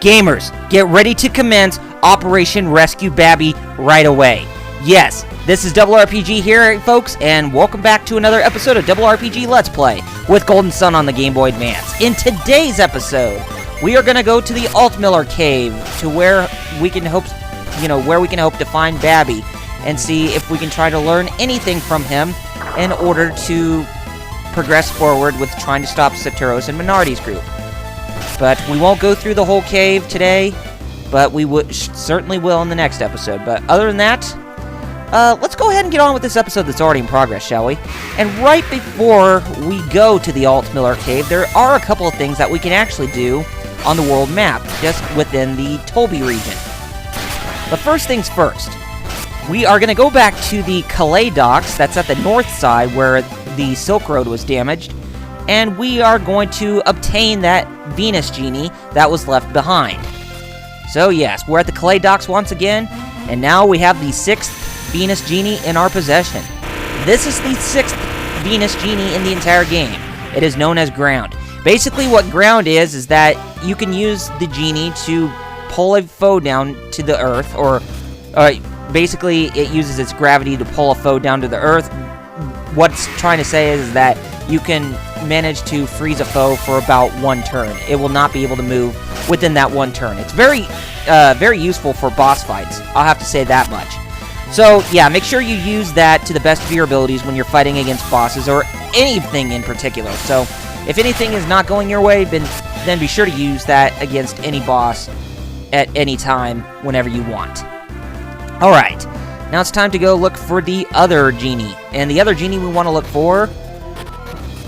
Gamers, get ready to commence Operation Rescue Babby right away. Yes, this is RRPG here, folks, and welcome back to another episode of RRPG Let's Play with Golden Sun on the Game Boy Advance. In today's episode, we are going to go to the Altmiller cave to where we can hope to find Babby and see if we can try to learn anything from him in order to progress forward with trying to stop Satoros and Minardi's group. But we won't go through the whole cave today, but we certainly will in the next episode. But other than that, let's go ahead and get on with this episode that's already in progress, shall we? And right before we go to the Altmiller cave, there are a couple of things that we can actually do on the world map, just within the Tolby region. But first things first, we are going to go back to the Calais docks, that's at the north side where the Silk Road was damaged, and we are going to obtain that Venus Genie that was left behind. So yes, we're at the Calais docks once again, and now we have the 6th Venus Genie in our possession. This is the 6th Venus Genie in the entire game. It is known as Ground. Basically what Ground is that you can use the Genie to pull a foe down to the Earth, or basically it uses its gravity to pull a foe down to the Earth. What it's trying to say is that you can manage to freeze a foe for about one turn. It will not be able to move within that one turn. It's very useful for boss fights. I'll have to say that much. So, yeah, make sure you use that to the best of your abilities when you're fighting against bosses, or anything in particular. So, if anything is not going your way, then be sure to use that against any boss at any time, whenever you want. Alright, now it's time to go look for the other Genie. And the other Genie we want to look for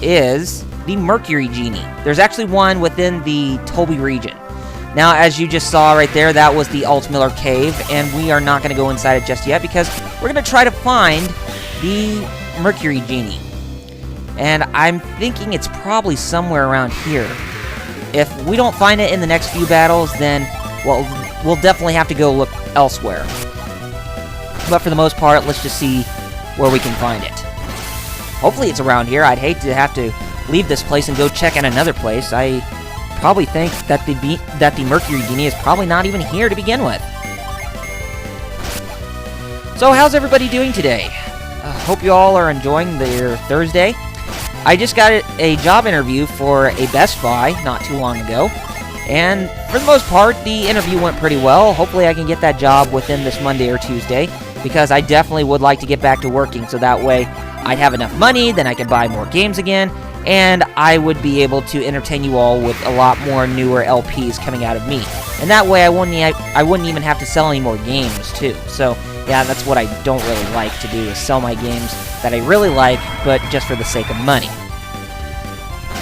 is the Mercury Genie. There's actually one within the Tolby region. Now, as you just saw right there, that was the Altmiller cave, and we are not going to go inside it just yet because we're going to try to find the Mercury Genie. And I'm thinking it's probably somewhere around here. If we don't find it in the next few battles, then, well, we'll definitely have to go look elsewhere. But for the most part, let's just see where we can find it. Hopefully it's around here. I'd hate to have to leave this place and go check out another place. I probably think that the Mercury Genie is probably not even here to begin with. So how's everybody doing today? Hope you all are enjoying their Thursday. I just got a job interview for a Best Buy not too long ago, and for the most part, the interview went pretty well. Hopefully I can get that job within this Monday or Tuesday, because I definitely would like to get back to working, so that way I'd have enough money, then I could buy more games again, and I would be able to entertain you all with a lot more newer LPs coming out of me. And that way I wouldn't even have to sell any more games, too. So, yeah, that's what I don't really like to do, is sell my games that I really like, but just for the sake of money.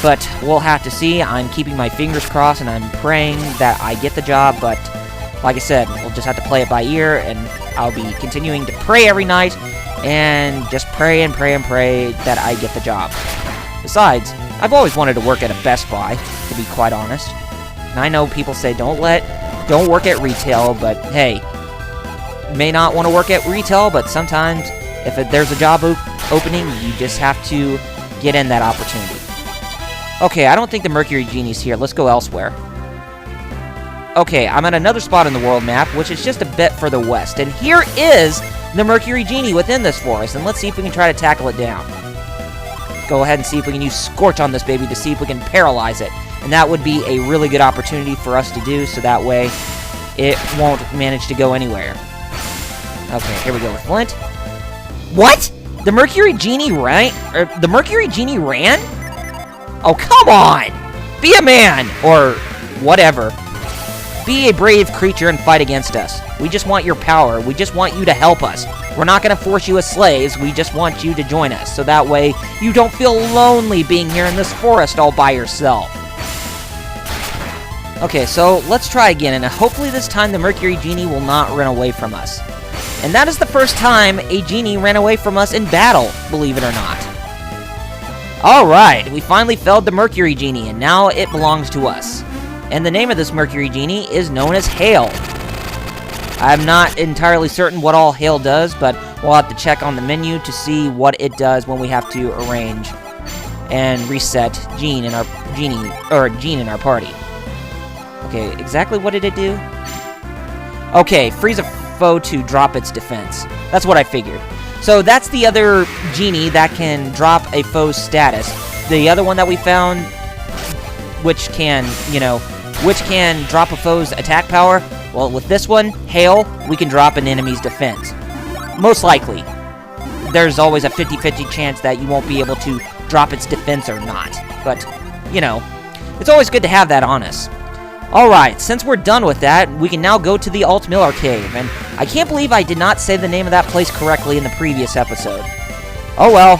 But we'll have to see. I'm keeping my fingers crossed, and I'm praying that I get the job, but like I said, we'll just have to play it by ear, and I'll be continuing to pray every night, and just pray and pray and pray that I get the job. Besides, I've always wanted to work at a Best Buy, to be quite honest. And I know people say don't work at retail, but hey, you may not want to work at retail, but sometimes if there's a job opening, you just have to get in that opportunity. Okay, I don't think the Mercury Genie's here. Let's go elsewhere. Okay, I'm at another spot in the world map, which is just a bit further west. And here is the Mercury Genie within this forest, and let's see if we can try to tackle it down. Go ahead and see if we can use Scorch on this baby to see if we can paralyze it. And that would be a really good opportunity for us to do, so that way it won't manage to go anywhere. Okay, here we go with Flint. What? The Mercury Genie ran? The Mercury Genie ran? Oh, come on! Be a man! Or whatever. Be a brave creature and fight against us. We just want your power. We just want you to help us. We're not going to force you as slaves. We just want you to join us, so that way you don't feel lonely being here in this forest all by yourself. Okay, so let's try again, and hopefully this time the Mercury Genie will not run away from us. And that is the first time a genie ran away from us in battle, believe it or not. Alright, we finally felled the Mercury Genie, and now it belongs to us. And the name of this Mercury Genie is known as Hail. I'm not entirely certain what all Hail does, but we'll have to check on the menu to see what it does when we have to arrange and reset Gene in our gene in our party. Okay, exactly what did it do? Okay, freeze a foe to drop its defense. That's what I figured. So that's the other genie that can drop a foe's status. The other one that we found, which can drop a foe's attack power. Well, with this one, Hail, we can drop an enemy's defense. Most likely. There's always a 50-50 chance that you won't be able to drop its defense or not. But, it's always good to have that on us. Alright, since we're done with that, we can now go to the Altmiller cave, and I can't believe I did not say the name of that place correctly in the previous episode. Oh well,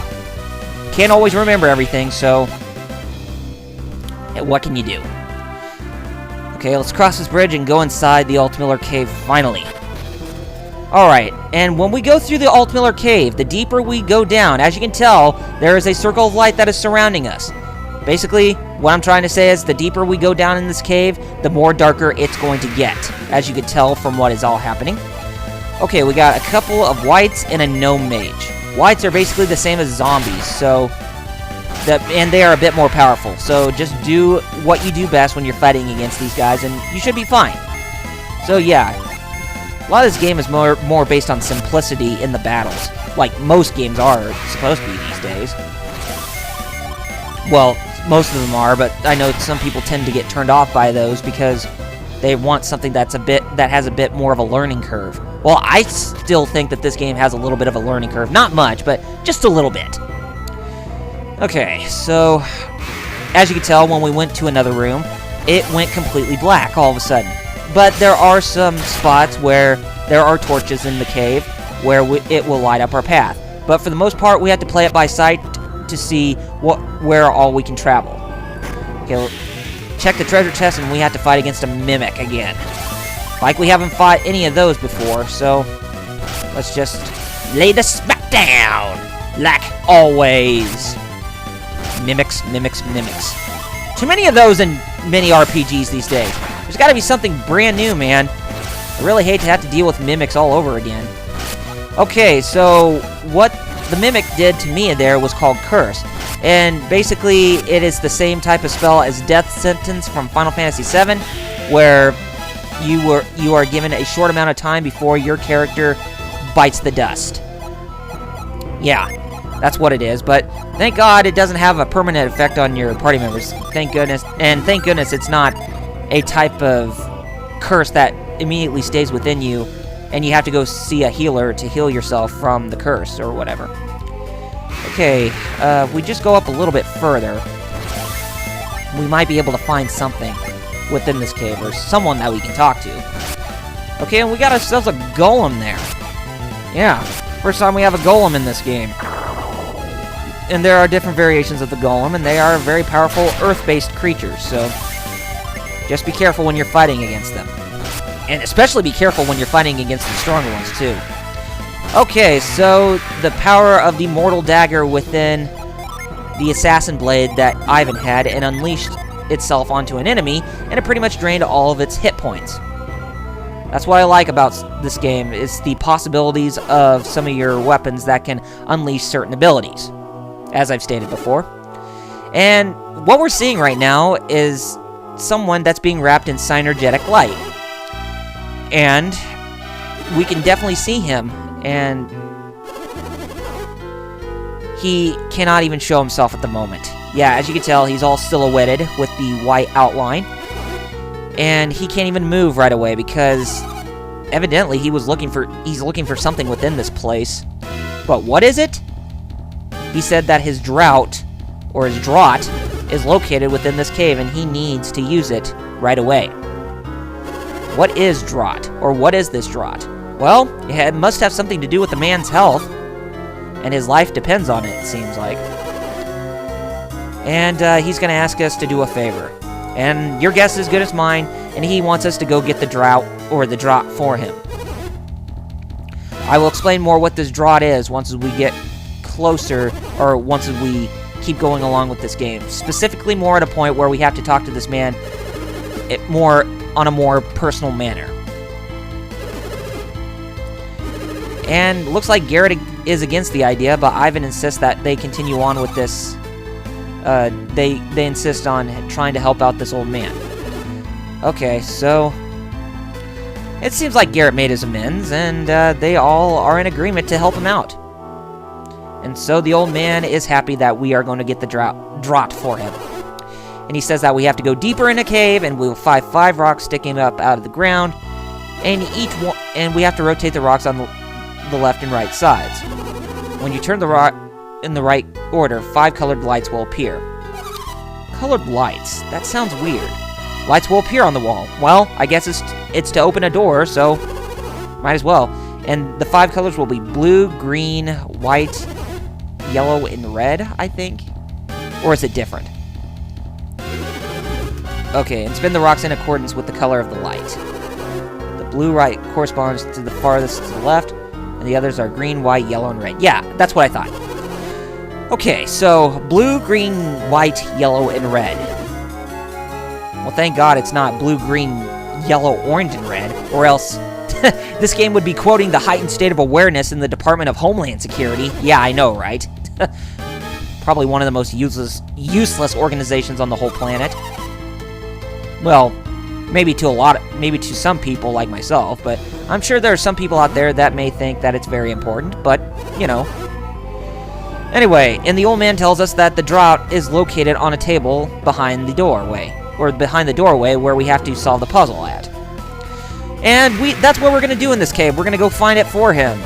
can't always remember everything, so what can you do? Okay, let's cross this bridge and go inside the Altmiller cave finally. Alright, and when we go through the Altmiller cave, the deeper we go down, as you can tell, there is a circle of light that is surrounding us. Basically, what I'm trying to say is the deeper we go down in this cave, the more darker it's going to get, as you can tell from what is all happening. Okay, we got a couple of whites and a gnome mage. Whites are basically the same as zombies, and they are a bit more powerful. So just do what you do best when you're fighting against these guys, and you should be fine. So yeah, a lot of this game is more based on simplicity in the battles, like most games are supposed to be these days. Well, most of them are, but I know some people tend to get turned off by those because they want something that has a bit more of a learning curve. Well, I still think that this game has a little bit of a learning curve. Not much, but just a little bit. Okay, so as you can tell, when we went to another room, it went completely black all of a sudden. But there are some spots where there are torches in the cave where it will light up our path. But for the most part, we have to play it by sight to see where all we can travel. Okay, check the treasure chest, and we have to fight against a mimic again. Like we haven't fought any of those before, so let's just lay the smack down, like always. Mimics, mimics, mimics. Too many of those in many RPGs these days. There's got to be something brand new, man. I really hate to have to deal with mimics all over again. Okay, so what the mimic did to me there was called Curse. And basically, it is the same type of spell as Death Sentence from Final Fantasy VII, where you are given a short amount of time before your character bites the dust. Yeah, that's what it is, but thank God it doesn't have a permanent effect on your party members. Thank goodness. And thank goodness it's not a type of curse that immediately stays within you, and you have to go see a healer to heal yourself from the curse or whatever. Okay, if we just go up a little bit further, we might be able to find something within this cave, or someone that we can talk to. Okay, and we got ourselves a golem there. Yeah, first time we have a golem in this game. And there are different variations of the golem, and they are very powerful earth-based creatures, so just be careful when you're fighting against them. And especially be careful when you're fighting against the stronger ones, too. Okay, so the power of the mortal dagger within the assassin blade that Ivan had and unleashed itself onto an enemy, and it pretty much drained all of its hit points. That's what I like about this game, is the possibilities of some of your weapons that can unleash certain abilities, as I've stated before. And what we're seeing right now is someone that's being wrapped in synergetic light. And we can definitely see him, and he cannot even show himself at the moment. Yeah, as you can tell, he's all silhouetted with the white outline, and he can't even move right away because evidently he's looking for something within this place. But what is it? He said that his Drought, or his Drought, is located within this cave, and he needs to use it right away. What is Drought? Or what is this Drought? Well, it must have something to do with the man's health, and his life depends on it, it seems like. And he's going to ask us to do a favor. And your guess is as good as mine, and he wants us to go get the Drought, or the Drought for him. I will explain more what this Drought is once we get closer, or once we keep going along with this game. Specifically more at a point where we have to talk to this man on a more personal manner. And looks like Garrett is against the idea, but Ivan insists that they continue on with this they insist on trying to help out this old man. Okay, so it seems like Garrett made his amends, and they all are in agreement to help him out. And so the old man is happy that we are going to get the Drought for him. And he says that we have to go deeper in a cave, and we'll find 5 rocks sticking up out of the ground, and we have to rotate the rocks on the left and right sides. When you turn the rock in the right order, 5 colored lights will appear. Colored lights? That sounds weird. Lights will appear on the wall. Well, I guess it's to open a door, so might as well. And the 5 colors will be blue, green, white, yellow, and red, I think? Or is it different? Okay, and spin the rocks in accordance with the color of the light. The blue right corresponds to the farthest to the left, and the others are green, white, yellow, and red. Yeah, that's what I thought. Okay, so blue, green, white, yellow, and red. Well, thank God it's not blue, green, yellow, orange, and red, or else this game would be quoting the heightened state of awareness in the Department of Homeland Security. Yeah, I know, right? Probably one of the most useless organizations on the whole planet. Well, maybe to some people like myself, but I'm sure there are some people out there that may think that it's very important, but, you know. Anyway, and the old man tells us that the Drought is located on a table behind the doorway, where we have to solve the puzzle at. And that's what we're going to do in this cave. We're going to go find it for him.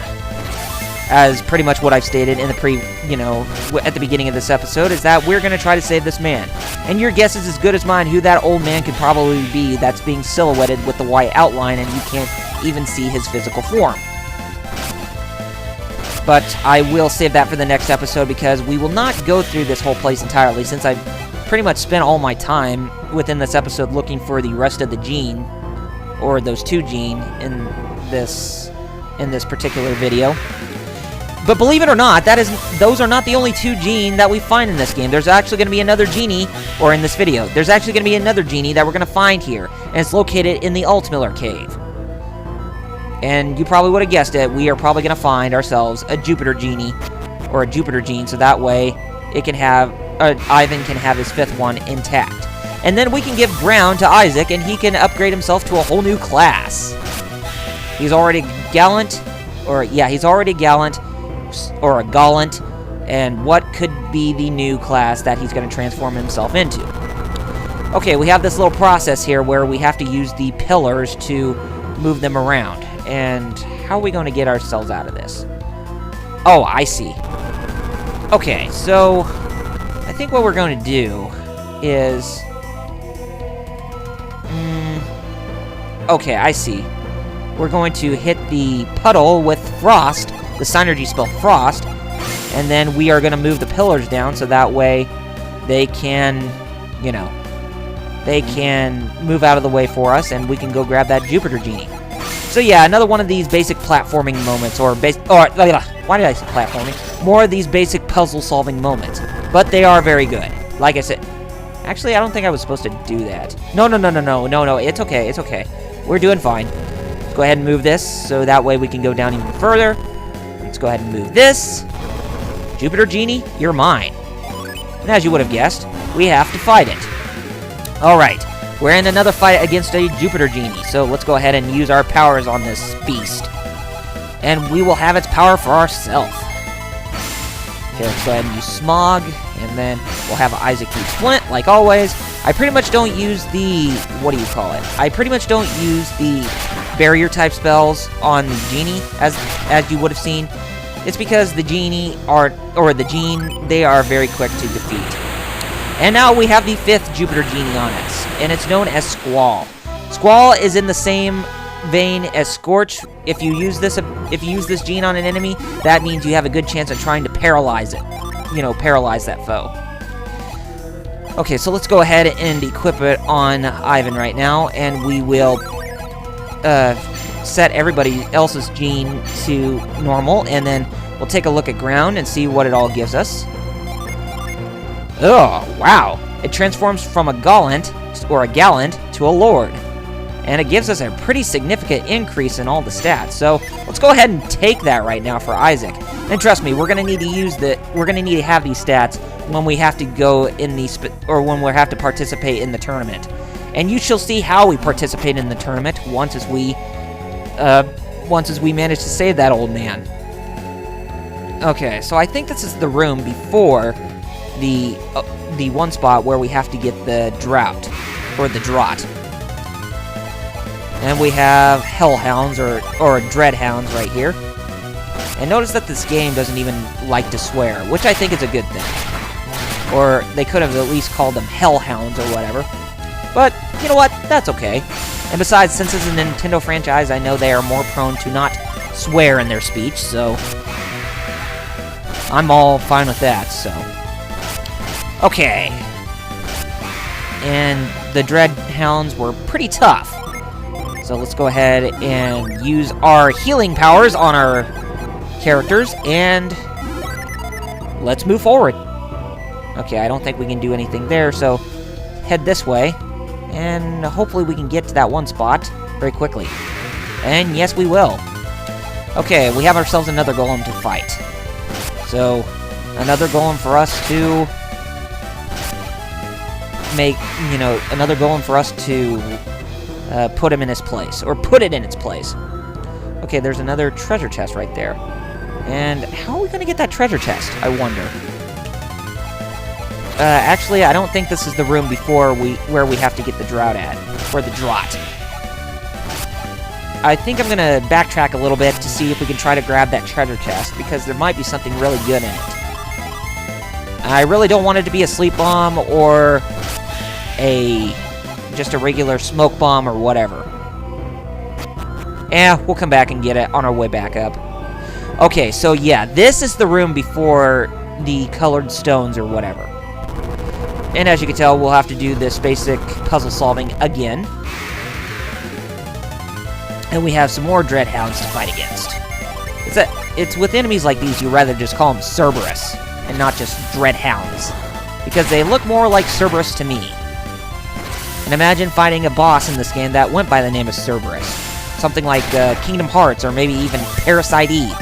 As pretty much what I've stated in the at the beginning of this episode, is that we're going to try to save this man. And your guess is as good as mine who that old man could probably be that's being silhouetted with the white outline and you can't even see his physical form. But I will save that for the next episode because we will not go through this whole place entirely since I've pretty much spent all my time within this episode looking for the rest of the gene, or those 2 gene in this particular video. But believe it or not, those are not the only 2 gene that we find in this game. There's actually going to be another genie, or in this video, there's actually going to be another genie that we're going to find here, and it's located in the Altmiller cave. And you probably would have guessed it, we are probably going to find ourselves a Jupiter genie, or a Jupiter gene, so that way it can have, Ivan can have his 5th one intact. And then we can give ground to Isaac, and he can upgrade himself to a whole new class. He's already gallant, or a gallant, and what could be the new class that he's going to transform himself into. Okay, we have this little process here where we have to use the pillars to move them around. And how are we going to get ourselves out of this? Oh, I see. Okay, so I think what we're going to do is... okay, I see. We're going to hit the puddle with Frost, the synergy spell Frost, and then we are going to move the pillars down so that way they can, they can move out of the way for us and we can go grab that Jupiter genie. So yeah, another one of these basic platforming moments, why did I say platforming? More of these basic puzzle-solving moments, but they are very good. Like I said, actually, I don't think I was supposed to do that. No, it's okay, We're doing fine. Let's go ahead and move this, so that way we can go down even further. Let's go ahead and move this. Jupiter Genie, you're mine. And as you would have guessed, we have to fight it. Alright, we're in another fight against a Jupiter Genie, so let's go ahead and use our powers on this beast. And we will have its power for ourselves. Okay, let's go ahead and use Smog, and then we'll have Isaac use Flint, like always. I pretty much don't use the... I pretty much don't use the barrier-type spells on the Genie, as you would have seen. It's because the Genie they are very quick to defeat. And now we have the 5th Jupiter Genie on us, and it's known as Squall. Squall is in the same vein as Scorch. If you use this gene on an enemy, that means you have a good chance of trying to paralyze it. Paralyze that foe. Okay, so let's go ahead and equip it on Ivan right now, and we will set everybody else's gene to normal, and then we'll take a look at ground and see what it all gives us. Oh, wow. It transforms from a gallant to a lord. And it gives us a pretty significant increase in all the stats. So let's go ahead and take that right now for Isaac. And trust me, we're gonna need to have these stats when we have to go in the or when we have to participate in the tournament. And you shall see how we participate in the tournament once as we manage to save that old man. Okay, so I think this is the room before the one spot where we have to get the Drought, or the Drought. And we have Hellhounds, or Dreadhounds right here. And notice that this game doesn't even like to swear, which I think is a good thing. Or they could have at least called them Hellhounds or whatever. But, you know what? That's okay. And besides, since it's a Nintendo franchise, I know they are more prone to not swear in their speech, so I'm all fine with that, so. Okay. And the Dreadhounds were pretty tough. So let's go ahead and use our healing powers on our characters, and let's move forward. Okay, I don't think we can do anything there, so head this way, and hopefully we can get to that one spot very quickly. And yes, we will. Okay, we have ourselves another golem to fight. So, another golem for us to make, you know, another golem for us to put him in his place, or put it in its place. Okay, there's another treasure chest right there. And how are we going to get that treasure chest, I wonder? Actually, I don't think this is the room before where we have to get the Drought at, or the Drought. I think I'm going to backtrack a little bit to see if we can try to grab that treasure chest, because there might be something really good in it. I really don't want it to be a sleep bomb, or just a regular smoke bomb, or whatever. We'll come back and get it on our way back up. Okay, so yeah, this is the room before the colored stones or whatever. And as you can tell, we'll have to do this basic puzzle solving again. And we have some more Dreadhounds to fight against. It's with enemies like these, you rather just call them Cerberus, and not just Dreadhounds. Because they look more like Cerberus to me. And imagine fighting a boss in this game that went by the name of Cerberus. Something like Kingdom Hearts, or maybe even Parasite Eve.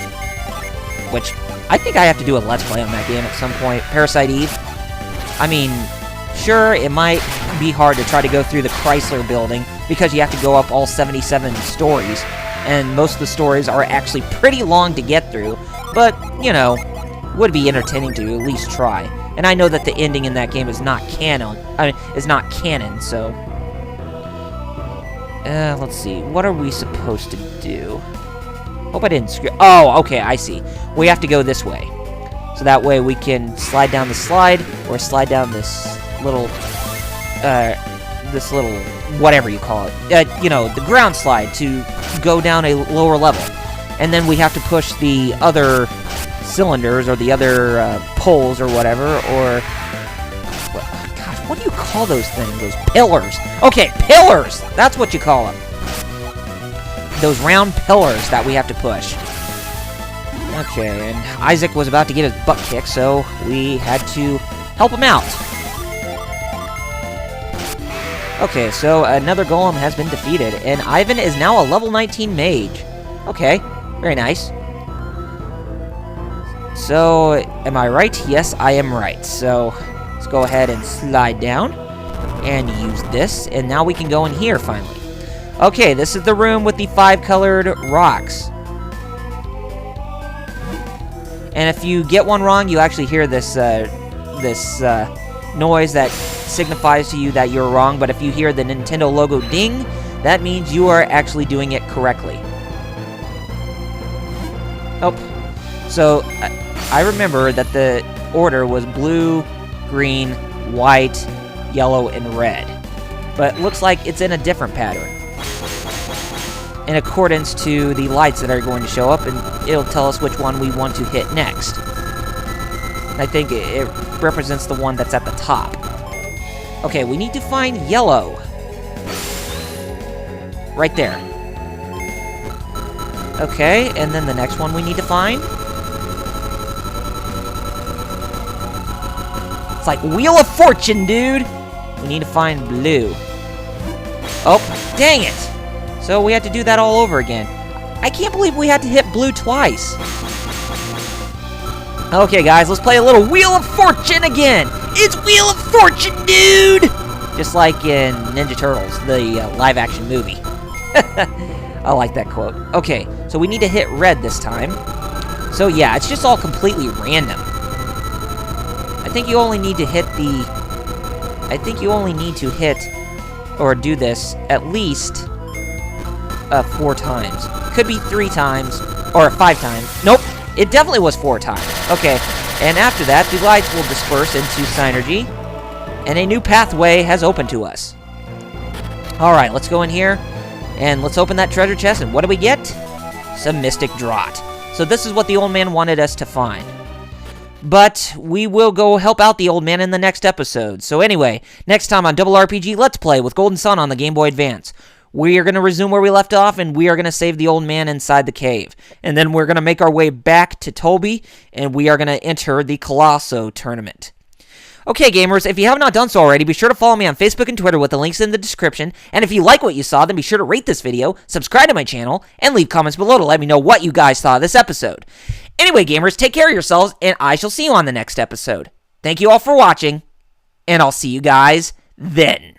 Which, I think I have to do a Let's Play on that game at some point. Parasite Eve. I mean, sure, it might be hard to try to go through the Chrysler building, because you have to go up all 77 stories. And most of the stories are actually pretty long to get through. But, you know, would be entertaining to at least try. And I know that the ending in that game is not canon. So... let's see. What are we supposed to do? Hope I didn't screw... Oh, okay, I see. We have to go this way. So that way we can slide down the slide, or slide down this little... whatever you call it. You know, the ground slide to go down a lower level. And then we have to push the other cylinders, or the other poles, or whatever, or... Gosh, what do you call those things? Those pillars. Okay, pillars! That's what you call them. Those round pillars that we have to push. Okay, and Isaac was about to get his butt kicked, so we had to help him out. Okay, so another golem has been defeated, and Ivan is now a level 19 mage. Okay, very nice. So, am I right? Yes, I am right. So, let's go ahead and slide down and use this, and now we can go in here finally. Okay, this is the room with the 5 colored rocks. And if you get one wrong, you actually hear this noise that signifies to you that you're wrong. But if you hear the Nintendo logo ding, that means you are actually doing it correctly. Oh, so I remember that the order was blue, green, white, yellow, and red. But it looks like it's in a different pattern, in accordance to the lights that are going to show up, and it'll tell us which one we want to hit next. I think it represents the one that's at the top. Okay, we need to find yellow. Right there. Okay, and then the next one we need to find. It's like Wheel of Fortune, dude! We need to find blue. Oh, dang it! So we had to do that all over again. I can't believe we had to hit blue twice. Okay, guys, let's play a little Wheel of Fortune again. It's Wheel of Fortune, dude! Just like in Ninja Turtles, the live-action movie. I like that quote. Okay, so we need to hit red this time. So yeah, it's just all completely random. I think you only need to hit or do this at least 4 times. Could be 3 times, or 5 times. Nope, it definitely was 4 times. Okay, and after that, the lights will disperse into synergy, and a new pathway has opened to us. Alright, let's go in here, and let's open that treasure chest, and what do we get? Some Mystic Drought. So this is what the old man wanted us to find. But we will go help out the old man in the next episode. So anyway, next time on Double RPG Let's Play with Golden Sun on the Game Boy Advance, we are going to resume where we left off, and we are going to save the old man inside the cave. And then we're going to make our way back to Toby, and we are going to enter the Colosso tournament. Okay, gamers, if you have not done so already, be sure to follow me on Facebook and Twitter with the links in the description. And if you like what you saw, then be sure to rate this video, subscribe to my channel, and leave comments below to let me know what you guys thought of this episode. Anyway, gamers, take care of yourselves, and I shall see you on the next episode. Thank you all for watching, and I'll see you guys then.